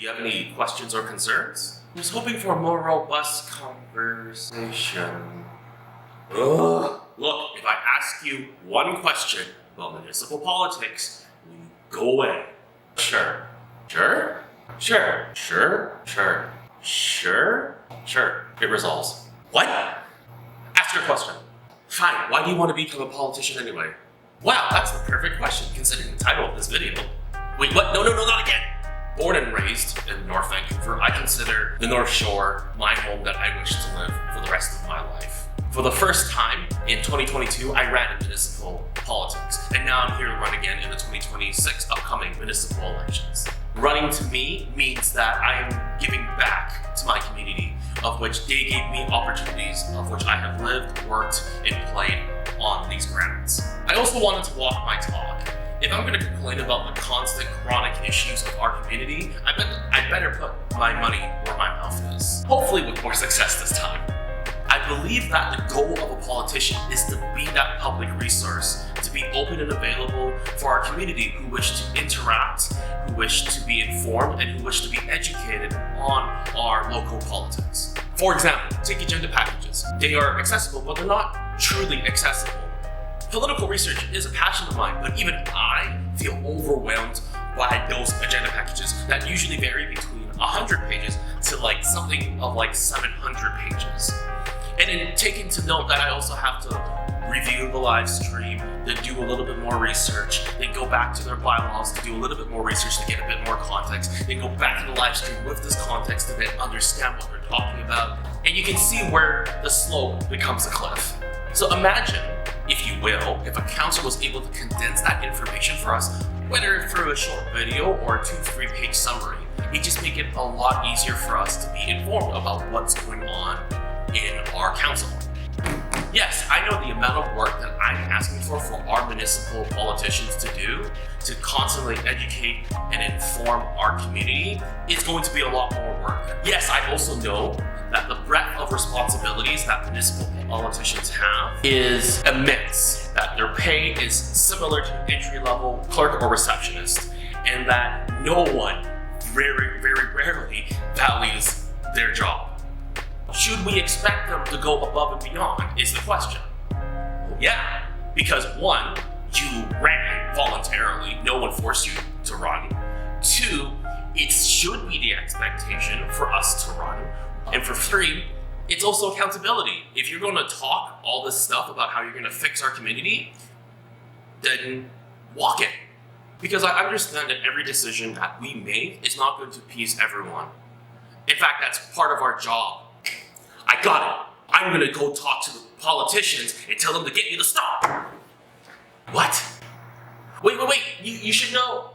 you have any questions or concerns? I was hoping for a more robust conversation. Ugh. Look, if I ask you one question about municipal politics, will you go away? Sure. Sure? Sure. Sure? Sure. Sure? Sure. It resolves. What? Ask your question. Fine, why do you want to become a politician anyway? Wow, that's the perfect question considering the title of this video. Wait, what? No, not again! Born and raised in North Vancouver, I consider the North Shore my home that I wish to live for the rest of my life. For the first time in 2022, I ran in municipal politics, and now I'm here to run again in the 2026 upcoming municipal elections. Running to me means that I am giving back to my community, of which they gave me opportunities of which I have lived, worked, and played on these grounds. I also wanted to walk my talk. If I'm going to complain about the constant chronic issues of our community, I better put my money where my mouth is. Hopefully with more success this time. I believe that the goal of a politician is to be that public resource, to be open and available for our community who wish to interact, who wish to be informed, and who wish to be educated on our local politics. For example, take agenda packages. They are accessible, but they're not truly accessible. Political research is a passion of mine, but even I feel overwhelmed by those agenda packages that usually vary between 100 pages to something of 700 pages. And then taking to note that I also have to review the live stream, then do a little bit more research, then go back to their bylaws to do a little bit more research to get a bit more context, then go back to the live stream with this context to then understand what they're talking about. And you can see where the slope becomes a cliff. So imagine, if you will, if a council was able to condense that information for us, whether through a short video or a 2-3 page summary, it just make it a lot easier for us to be informed about what's going on in our council. Yes, I know the amount of work that I'm asking for our municipal politicians to do to constantly educate and inform our community is going to be a lot more work. Yes, I also know that the breadth of responsibilities that municipal politicians have is immense, that their pay is similar to an entry-level clerk or receptionist, and that no one very rarely values their job. Should we expect them to go above and beyond is the question. Well, yeah, because one, you ran voluntarily, no one forced you to run. Two, it should be the expectation for us to run. And for three, it's also accountability. If you're going to talk all this stuff about how you're going to fix our community, then walk it. Because I understand that every decision that we make is not going to please everyone. In fact, that's part of our job. I got it. I'm going to go talk to the politicians and tell them to get you to stop. What? Wait. You should know